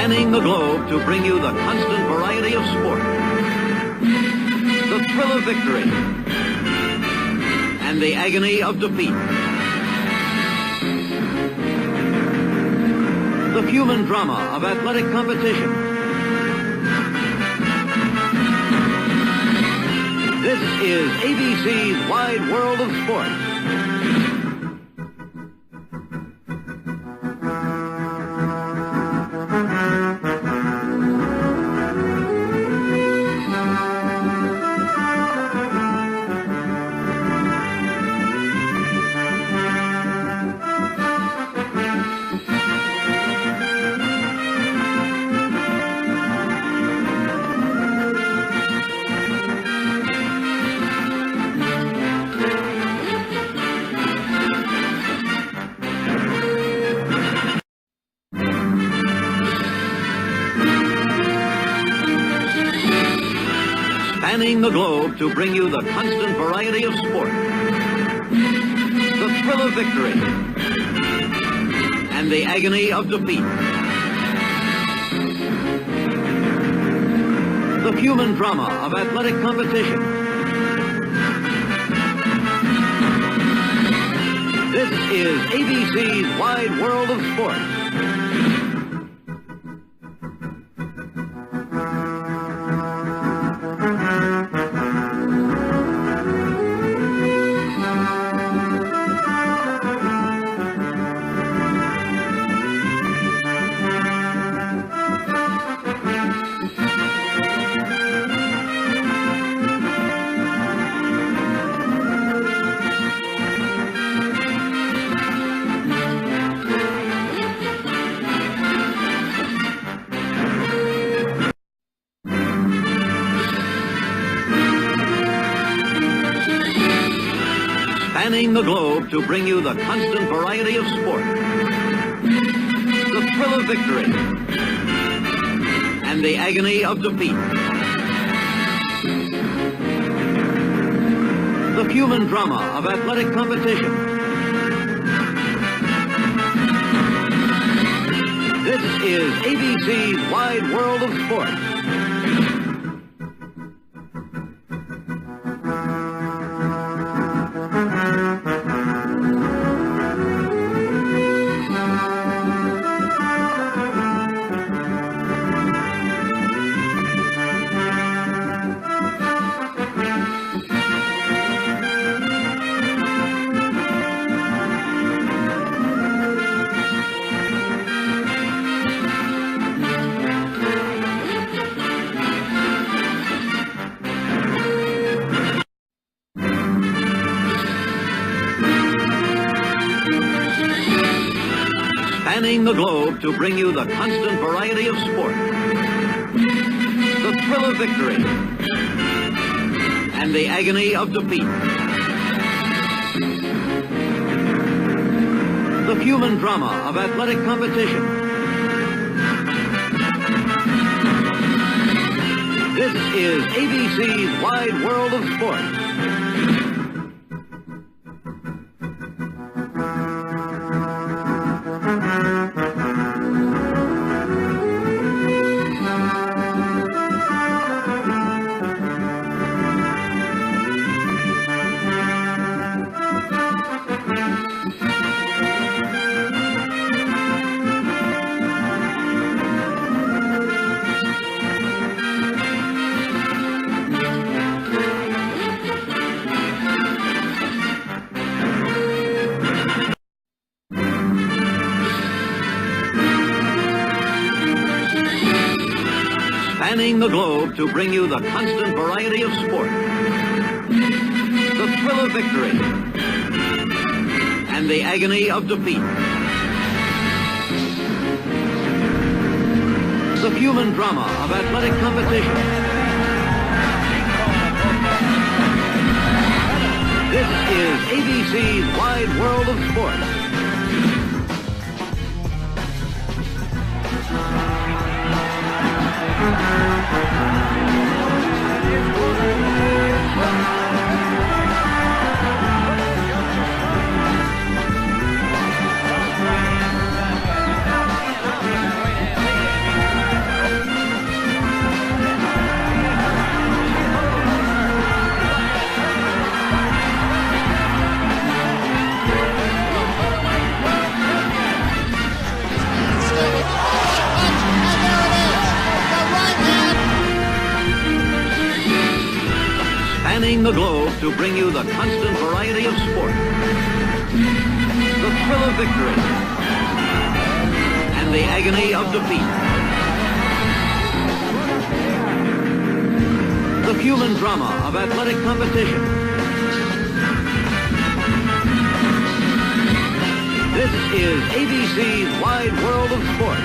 Spanning the globe to bring you the constant variety of sport, the thrill of victory, and the agony of defeat. The human drama of athletic competition. This is ABC's Wide World of Sports. Spanning the globe to bring you the constant variety of sport, the thrill of victory, and the agony of defeat. The human drama of athletic competition. This is ABC's Wide World of Sports. Spanning the globe to bring you the constant variety of sport, the thrill of victory, and the agony of defeat. The human drama of athletic competition. This is ABC's Wide World of Sports. Spanning the globe to bring you the constant variety of sport, the thrill of victory, and the agony of defeat. The human drama of athletic competition. This is ABC's Wide World of Sports. Spanning the globe to bring you the constant variety of sport, the thrill of victory, and the agony of defeat. The human drama of athletic competition. This is ABC's Wide World of Sports. to bring you the constant variety of sport, the thrill of victory, and the agony of defeat. The human drama of athletic competition. This is ABC's Wide World of Sport.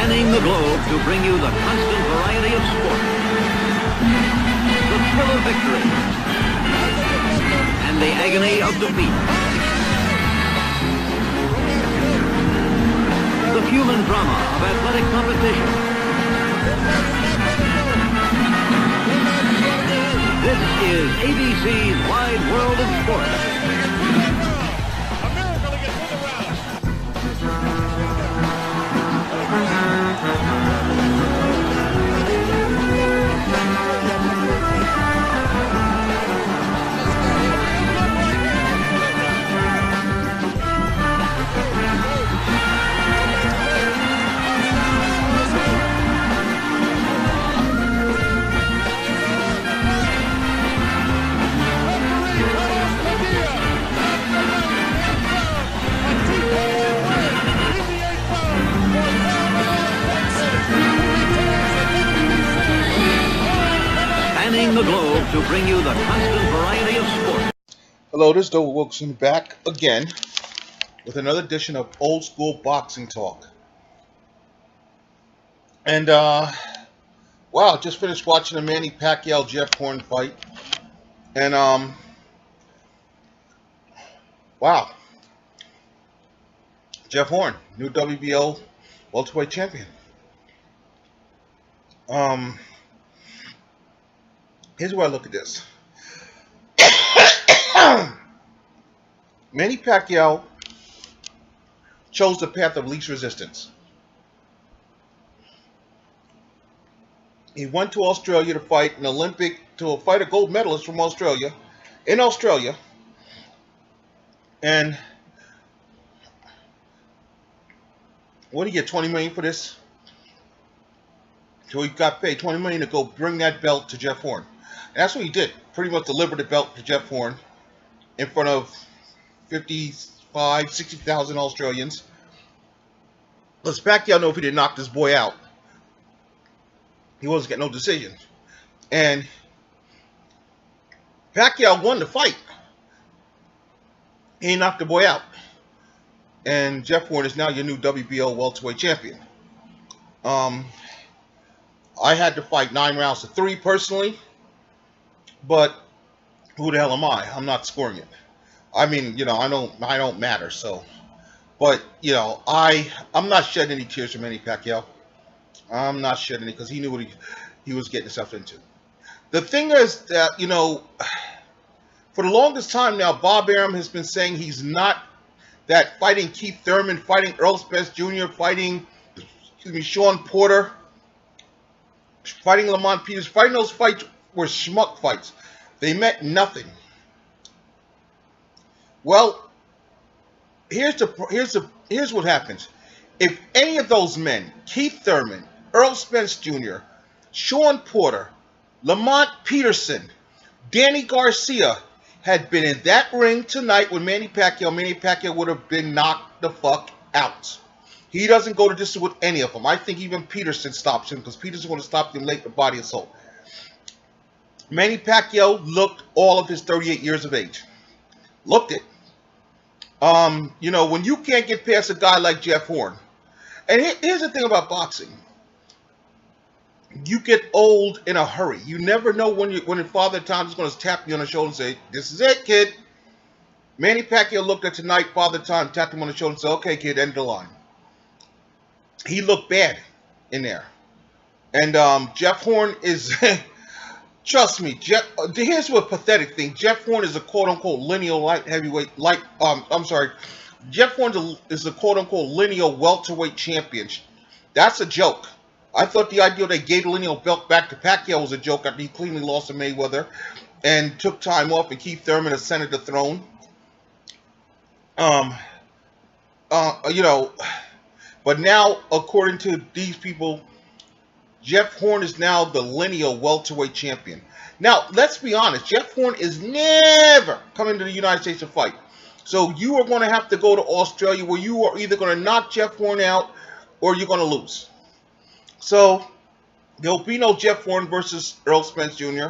Spanning the globe to bring you the constant variety of sport, the thrill of victory, and the agony of defeat. The human drama of athletic competition. This is ABC's Wide World of Sport. The globe to bring you the constant variety of sport. Hello, this is Doe Wilson back again with another edition of Old School Boxing Talk. And wow, just finished watching the Manny Pacquiao Jeff Horn fight, and wow, Jeff Horn, new WBO welterweight champion. Here's where I look at this. Manny Pacquiao chose the path of least resistance. He went to Australia to fight fight a gold medalist from Australia, in Australia, and what did he get, $20 million for this? So he got paid $20 million to go bring that belt to Jeff Horn. And that's what he did. Pretty much delivered the belt to Jeff Horn in front of 55, 60,000 Australians. Because Pacquiao knew if he didn't knock this boy out, he wasn't getting no decision. And Pacquiao won the fight. He knocked the boy out. And Jeff Horn is now your new WBO welterweight champion. I had to fight 9 rounds to 3 personally. But who the hell am I? I'm not scoring it. I mean, you know, I don't matter. So, but you know, I'm not shedding any tears for Manny Pacquiao. I'm not shedding it because he knew what he was getting himself into. The thing is that, you know, for the longest time now, Bob Arum has been saying he's not that fighting Keith Thurman, fighting Earl Spence Jr., fighting Sean Porter, fighting Lamont Peters, fighting those fights were schmuck fights. They meant nothing. Well, here's what happens. If any of those men, Keith Thurman, Earl Spence Jr., Sean Porter, Lamont Peterson, Danny Garcia had been in that ring tonight with Manny Pacquiao would have been knocked the fuck out. He doesn't go to distance with any of them. I think even Peterson stops him because Peterson would have stopped him late with body assault. Manny Pacquiao looked all of his 38 years of age. Looked it. You know, when you can't get past a guy like Jeff Horn, and here's the thing about boxing. You get old in a hurry. You never know when Father Time is going to tap you on the shoulder and say, "This is it, kid." Manny Pacquiao looked at tonight, Father Time, tapped him on the shoulder and said, okay, kid, end the line. He looked bad in there. And Jeff Horn is, trust me, here's what pathetic thing. Jeff Horn is a quote-unquote lineal light heavyweight, Jeff Horn is a quote-unquote lineal welterweight champion. That's a joke. I thought the idea they gave the lineal belt back to Pacquiao was a joke after he cleanly lost to Mayweather and took time off and Keith Thurman ascended the throne. But now, according to these people, Jeff Horn is now the lineal welterweight champion. Now, let's be honest. Jeff Horn is never coming to the United States to fight. So you are going to have to go to Australia where you are either going to knock Jeff Horn out or you're going to lose. So there'll be no Jeff Horn versus Earl Spence Jr.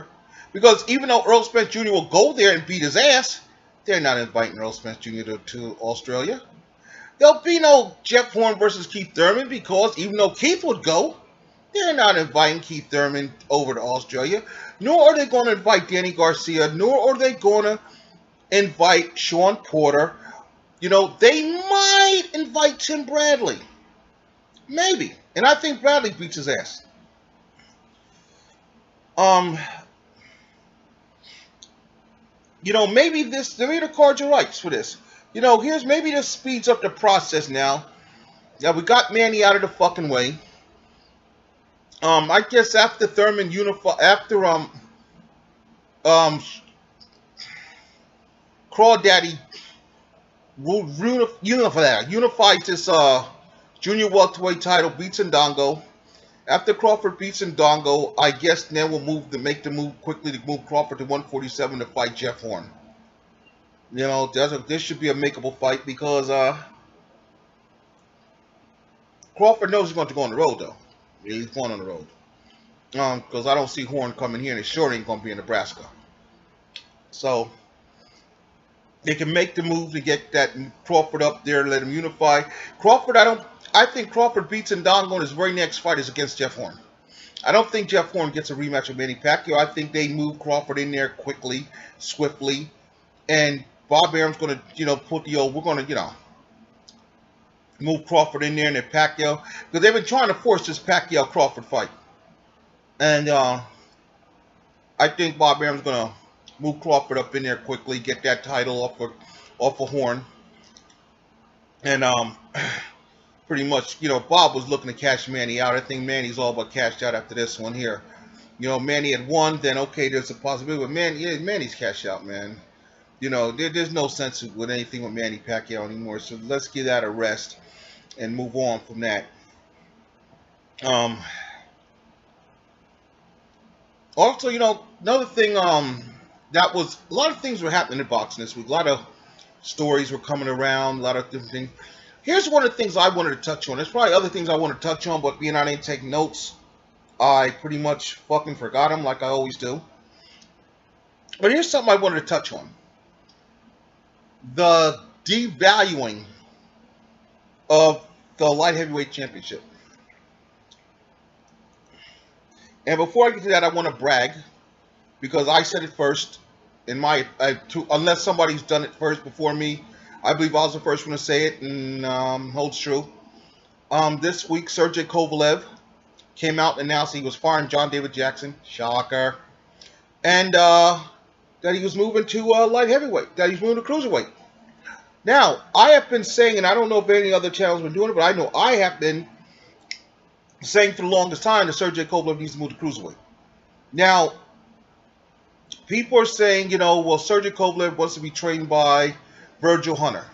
Because even though Earl Spence Jr. will go there and beat his ass, they're not inviting Earl Spence Jr. to Australia. There'll be no Jeff Horn versus Keith Thurman because even though Keith would go, they're not inviting Keith Thurman over to Australia. Nor are they going to invite Danny Garcia. Nor are they going to invite Sean Porter. You know, they might invite Tim Bradley. Maybe. And I think Bradley beats his ass. Maybe the cards are right for this. Maybe this speeds up the process now. Yeah, we got Manny out of the fucking way. I guess after Thurman Crawdaddy unifies this junior welterweight title, beats Ndongo. After Crawford beats Ndongo, I guess then we'll make the move quickly to move Crawford to 147 to fight Jeff Horn. This should be a makeable fight because Crawford knows he's going to go on the road, though. Yeah, he's going on the road. Because I don't see Horn coming here, and it sure ain't going to be in Nebraska. So they can make the move to get that Crawford up there, let him unify. I think Crawford beats Ndongo, and his very next fight is against Jeff Horn. I don't think Jeff Horn gets a rematch with Manny Pacquiao. I think they move Crawford in there quickly, swiftly, and Bob Arum's going to, put the old, we're going to, move Crawford in there and then Pacquiao, because they've been trying to force this Pacquiao-Crawford fight. And I think Bob Arum's going to move Crawford up in there quickly, get that title off of Horn. And pretty much, Bob was looking to cash Manny out. I think Manny's all but cashed out after this one here. Manny had won, then okay, there's a possibility. But Manny's cashed out, man. There's no sense with anything with Manny Pacquiao anymore. So let's give that a rest and move on from that. Also, another thing, that was a lot of things were happening in boxing this week. A lot of stories were coming around, a lot of different things. Here's one of the things I wanted to touch on. There's probably other things I want to touch on, but being I didn't take notes, I pretty much fucking forgot them like I always do. But here's something I wanted to touch on. The devaluing of the light heavyweight championship. And before I get to that, I want to brag, because I said it first. Unless somebody's done it first before me, I believe I was the first one to say it, and holds true. This week, Sergey Kovalev came out and announced he was firing John David Jackson. Shocker. And that he was moving to light heavyweight, that he's moving to cruiserweight. Now, I have been saying, and I don't know if any other channels have been doing it, but I know I have been saying for the longest time that Sergey Kovalev needs to move to cruiserweight. Now, people are saying, well, Sergey Kovalev wants to be trained by Virgil Hunter.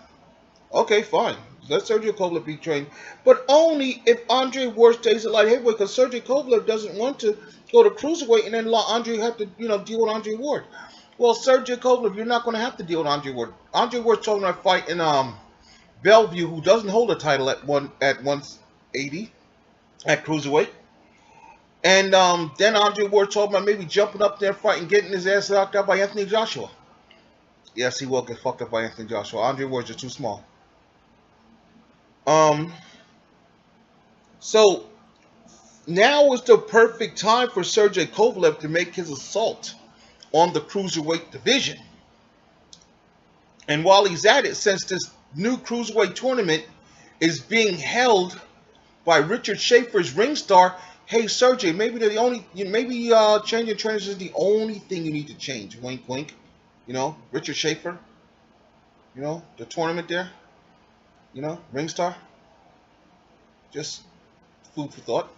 Okay, fine. Let Sergey Kovalev be trained. But only if Andre Ward stays at light heavyweight, because Sergey Kovalev doesn't want to go to cruiserweight and then Andre have to, deal with Andre Ward. Well, Sergey Kovalev, you're not going to have to deal with Andre Ward. Andre Ward's talking about fighting Bellevue, who doesn't hold a title at 180 at cruiserweight. And then Andre Ward talking about maybe jumping up there, fighting, getting his ass knocked out by Anthony Joshua. Yes, he will get fucked up by Anthony Joshua. Andre Ward's just too small. So now is the perfect time for Sergey Kovalev to make his assault on the cruiserweight division. And while he's at it, since this new cruiserweight tournament is being held by Richard Schaefer's ring star, hey Sergey, maybe changing trainers is the only thing you need to change. Wink, wink. Richard Schaefer. The tournament there. Ring star. Just food for thought.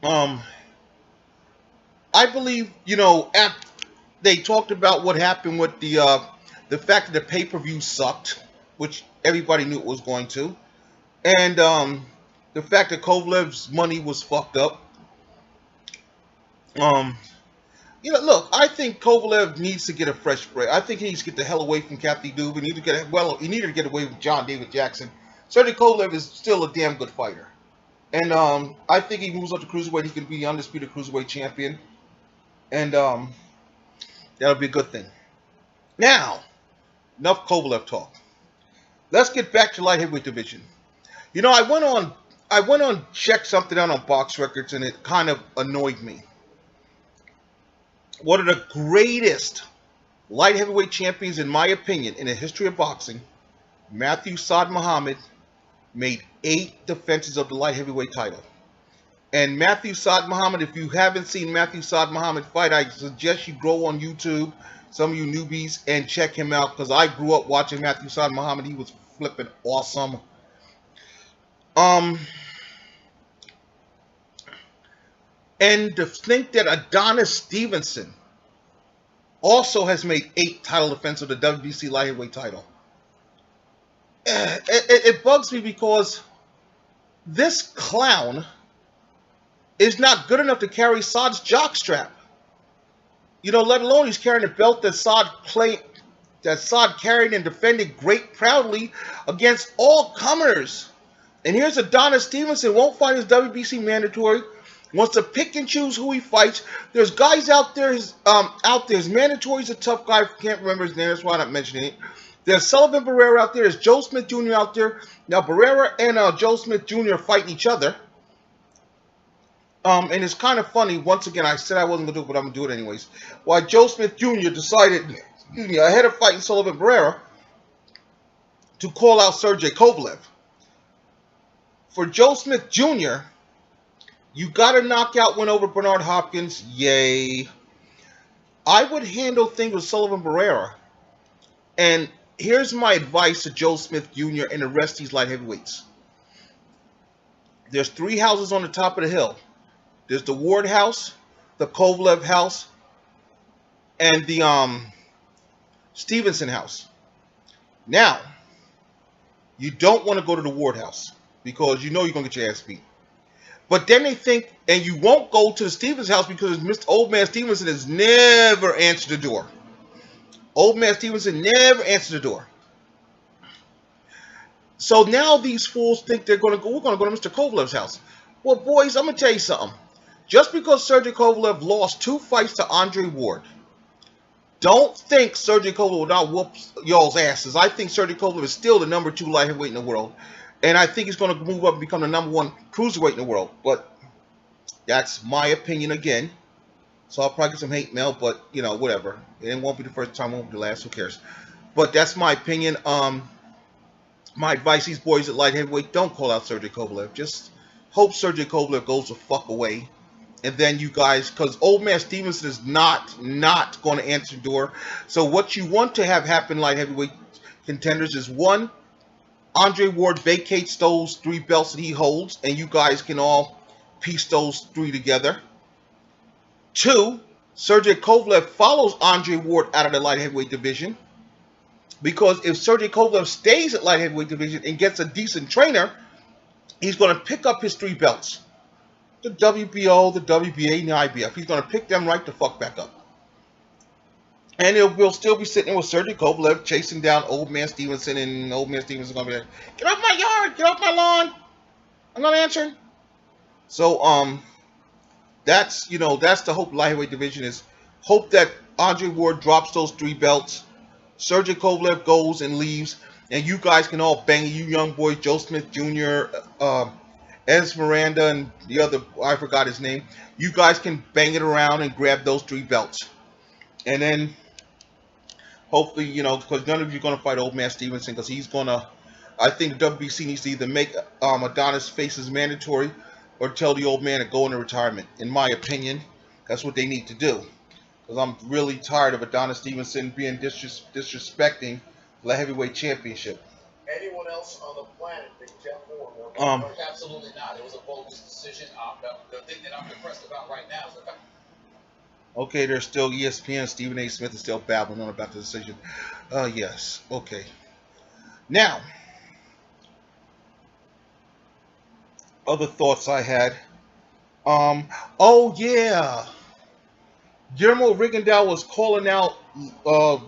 I believe, they talked about what happened with the fact that the pay-per-view sucked, which everybody knew it was going to, and the fact that Kovalev's money was fucked up. Look, I think Kovalev needs to get a fresh break. I think he needs to get the hell away from Kathy Dube. He needed to get away with John David Jackson. Sergey Kovalev is still a damn good fighter. And I think he moves up to cruiserweight, he can be the undisputed cruiserweight champion. And that'll be a good thing. Now, enough Kovalev talk. Let's get back to light heavyweight division. I went on checked something out on Box Records, and it kind of annoyed me. One of the greatest light heavyweight champions, in my opinion, in the history of boxing, Matthew Saad Muhammad, made 8 defenses of the light heavyweight title. And Matthew Saad Muhammad, if you haven't seen Matthew Saad Muhammad fight, I suggest you go on YouTube, some of you newbies, and check him out, because I grew up watching Matthew Saad Muhammad. He was flipping awesome. And to think that Adonis Stevenson also has made 8 title defenses of the WBC light heavyweight title. It bugs me, because this clown is not good enough to carry Saad's jockstrap. Let alone he's carrying a belt that Saad carried and defended great proudly against all comers. And here's Adonis Stevenson, won't fight his WBC mandatory, wants to pick and choose who he fights. There's guys out there. His mandatory's a tough guy. Can't remember his name. That's why I'm not mentioning it. There's Sullivan Barrera out there. There's Joe Smith Jr. out there. Now Barrera and Joe Smith Jr. are fighting each other. And it's kind of funny. Once again, I said I wasn't gonna do it, but I'm gonna do it anyways. Why Joe Smith Jr. decided, ahead of fighting Sullivan Barrera, to call out Sergey Kovalev. For Joe Smith Jr., you got a knockout win over Bernard Hopkins. Yay. I would handle things with Sullivan Barrera. And here's my advice to Joe Smith Jr. and the rest of these light heavyweights. There's 3 houses on the top of the hill. There's the Ward house, the Kovalev house, and the Stevenson house. Now, you don't want to go to the Ward house, because you're going to get your ass beat. But then they think, and you won't go to the Stevens house because Mr. Old Man Stevenson has never answered the door. Old Man Stevenson never answered the door. So now these fools think we're going to go to Mr. Kovalev's house. Well, boys, I'm going to tell you something. Just because Sergey Kovalev lost 2 fights to Andre Ward, don't think Sergey Kovalev will not whoop y'all's asses. I think Sergey Kovalev is still the number 2 light heavyweight in the world. And I think he's going to move up and become the number 1 cruiserweight in the world. But that's my opinion again. So I'll probably get some hate mail, but, whatever. It won't be the first time, it won't be the last. Who cares? But that's my opinion. My advice, these boys at light heavyweight, don't call out Sergey Kovalev. Just hope Sergey Kovalev goes the fuck away. And then you guys, because Old Man Stevenson is not going to answer the door. So what you want to have happen, light heavyweight contenders, is 1, Andre Ward vacates those 3 belts that he holds, and you guys can all piece those 3 together. 2, Sergey Kovalev follows Andre Ward out of the light heavyweight division, because if Sergey Kovalev stays at light heavyweight division and gets a decent trainer, he's going to pick up his 3 belts. The WBO, the WBA, and the IBF. He's going to pick them right the fuck back up. And we'll still be sitting with Sergey Kovalev chasing down Old Man Stevenson, and Old Man Stevenson's going to be like, get off my yard, get off my lawn. I'm not answering. So, that's the hope of the light heavyweight division, is hope that Andre Ward drops those 3 belts. Sergey Kovalev goes and leaves, and you guys can all bang it. You young boys, Joe Smith Jr., Ez Miranda, and the other, I forgot his name. You guys can bang it around and grab those 3 belts. And then Hopefully, you know, because none of you are going to fight Old Man Stevenson, because he's going to, I think WBC needs to either make Adonis faces mandatory or tell the old man to go into retirement. In my opinion, that's what they need to do. Because I'm really tired of Adonis Stevenson being disrespecting the heavyweight championship. Anyone else on the planet think Jeff Horn? Absolutely not. It was a bogus decision. The thing that I'm depressed about right now is the fact. Okay, there's still ESPN. Stephen A. Smith is still babbling on about the decision. Yes. Okay. Now, other thoughts I had. Oh yeah. Guillermo Rigondeaux was calling out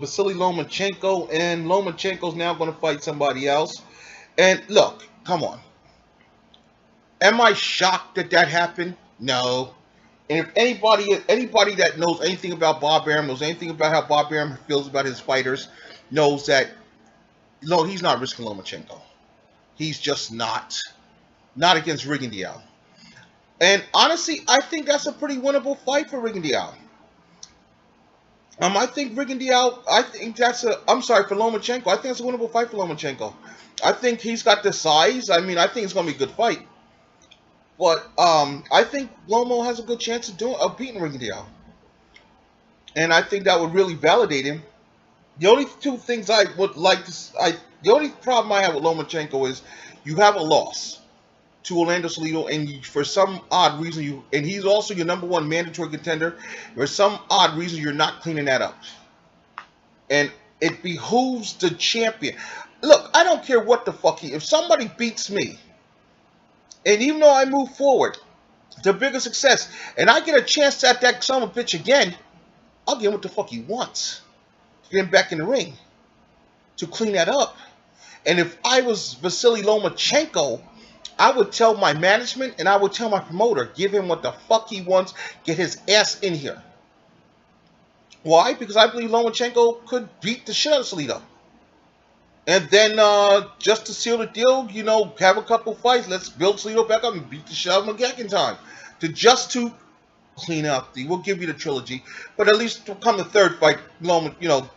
Vasily Lomachenko, and Lomachenko's now going to fight somebody else. And look, come on. Am I shocked that that happened? No. And if anybody that knows anything about Bob Arum, knows anything about how Bob Arum feels about his fighters, knows that no, he's not risking Lomachenko. He's just not against Rigondeaux. And honestly, I think that's a pretty winnable fight for Rigondeaux. I think Rigondeaux, I'm sorry, for Lomachenko, I think it's a winnable fight for Lomachenko. I think he's got the size. I mean, I think it's going to be a good fight. But I think Lomo has a good chance of beating Rigondeaux. And I think that would really validate him. The only two things I would like to, the only problem I have with Lomachenko is you have a loss to Orlando Salido, and for some odd reason and he's also your number one mandatory contender. For some odd reason, you're not cleaning that up. And it behooves the champion. Look, I don't care what the fuck if somebody beats me, and even though I move forward to bigger success, and I get a chance at that son of a bitch again, I'll give him what the fuck he wants. To get him back in the ring. To clean that up. And if I was Vasily Lomachenko, I would tell my management and I would tell my promoter, give him what the fuck he wants, get his ass in here. Why? Because I believe Lomachenko could beat the shit out of Salido. And then, just to seal the deal, you know, have a couple fights. Let's build Salido back up and beat the shit out of him again in time. To clean out we'll give you the trilogy. But at least to come the third fight, you know,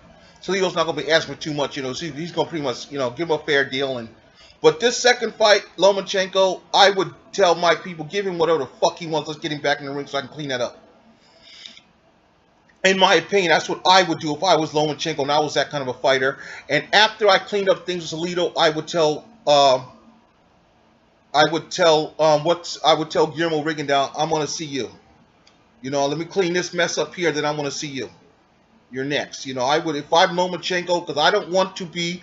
Salido's not going to be asking for too much, you know. So he's going to pretty much, you know, give him a fair deal. But this second fight, Lomachenko, I would tell my people, give him whatever the fuck he wants. Let's get him back in the ring so I can clean that up. In my opinion, that's what I would do if I was Lomachenko and I was that kind of a fighter. And after I cleaned up things with Salido, I would tell Guillermo Rigondeaux, I'm gonna see you. You know, let me clean this mess up here, then I'm gonna see you. You're next. You know, I would if I'm Lomachenko, because I don't want to be.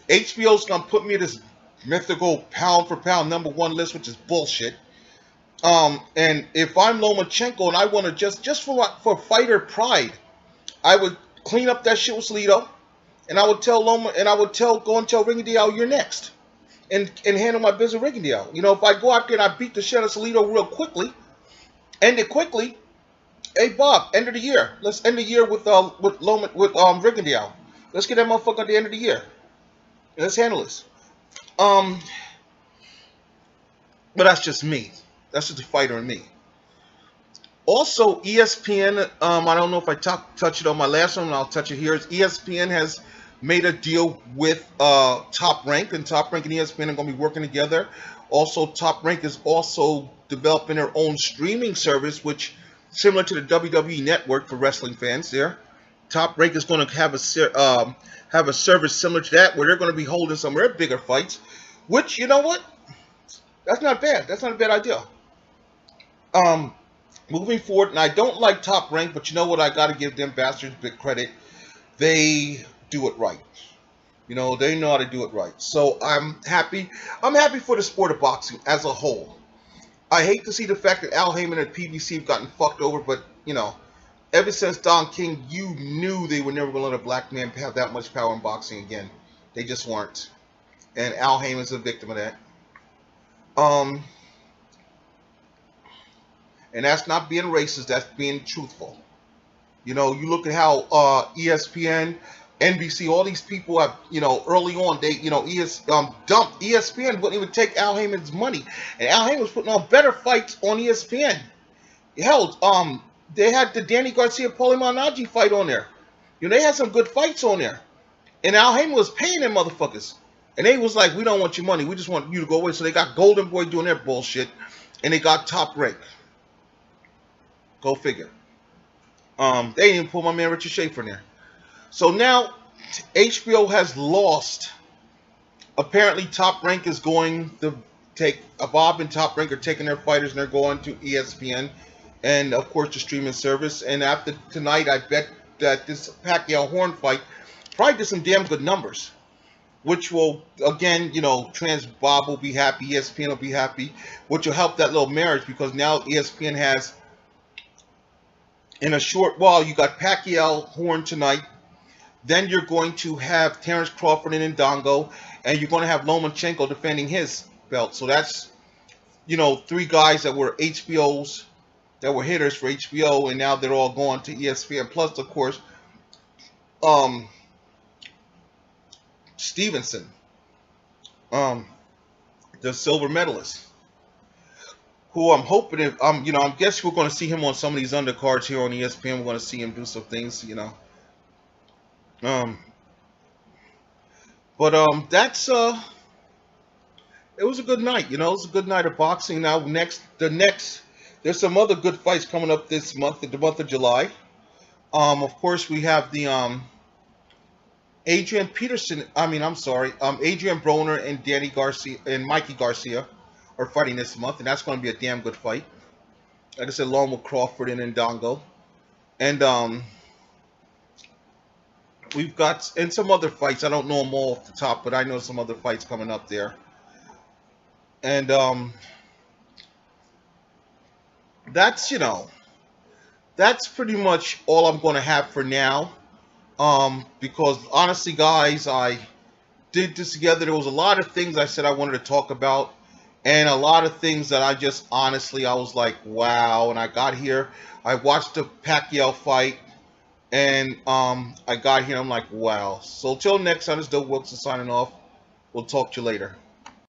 HBO's gonna put me in this mythical pound for pound #1 list, which is bullshit. And if I'm Lomachenko and I want to just for fighter pride, I would clean up that shit with Salido, and I would tell go and tell Rigondeaux, you're next, and handle my business with Rigondeaux. You know, if I go out there and I beat the shit out of Salido real quickly, end it quickly. Hey Bob, end of the year. Let's end the year with Rigondeaux. Let's get that motherfucker at the end of the year. Let's handle this. But that's just me. That's just the fighter in me. Also, ESPN, I don't know if I touched it on my last one, and I'll touch it here. ESPN has made a deal with Top Rank, and Top Rank and ESPN are going to be working together. Also, Top Rank is also developing their own streaming service, which similar to the WWE Network for wrestling fans there. Top Rank is going to have a service similar to that, where they're going to be holding some of their bigger fights, which, you know what? That's not bad. That's not a bad idea. Moving forward, and I don't like Top Rank, but you know what? I got to give them bastards big credit. They do it right. You know, they know how to do it right. So I'm happy. I'm happy for the sport of boxing as a whole. I hate to see the fact that Al Heyman and PBC have gotten fucked over, but, you know, ever since Don King, you knew they were never going to let a black man have that much power in boxing again. They just weren't. And Al Heyman's a victim of that. And that's not being racist, that's being truthful. You know, you look at how ESPN, NBC, all these people have, you know, early on, they, you know, dumped ESPN, wouldn't even take Al Heyman's money. And Al Heyman was putting on better fights on ESPN. Hell, they had the Danny Garcia-Paulie Malignaggi fight on there. You know, they had some good fights on there. And Al Heyman was paying them motherfuckers. And they was like, we don't want your money. We just want you to go away. So they got Golden Boy doing their bullshit. And they got Top Rank. Go figure. They didn't even pull my man Richard Schaefer in there. So now HBO has lost. Apparently Top Rank is going to take Bob and Top Rank are taking their fighters and they're going to ESPN and of course the streaming service. And after tonight, I bet that this Pacquiao Horn fight probably did some damn good numbers, which will again, you know, Bob will be happy, ESPN will be happy, which will help that little marriage because now ESPN has, in a short while, you got Pacquiao Horn tonight. Then you're going to have Terrence Crawford and Ndongo, and you're going to have Lomachenko defending his belt. So that's, you know, 3 guys that were HBO's, that were hitters for HBO, and now they're all going to ESPN. Plus, of course, Stevenson, the silver medalist, who I'm hoping, you know, I guess we're going to see him on some of these undercards here on ESPN. We're going to see him do some things, you know. That's it was a good night, you know. It was a good night of boxing. Now there's some other good fights coming up this month, the month of July. Of course we have the Adrian Broner and Danny Garcia and Mikey Garcia are fighting this month, and that's going to be a damn good fight. Like I said, along with Crawford and Ndongo. And we've got, and some other fights. I don't know them all off the top, but I know some other fights coming up there. And that's, you know, that's pretty much all I'm going to have for now. Because honestly, guys, I did this together. There was a lot of things I said I wanted to talk about, and a lot of things that I just honestly, I was like, wow. And I got here, I watched the Pacquiao fight. And I got here, I'm like, wow. So till next time, this is Doug Wilson signing off. We'll talk to you later.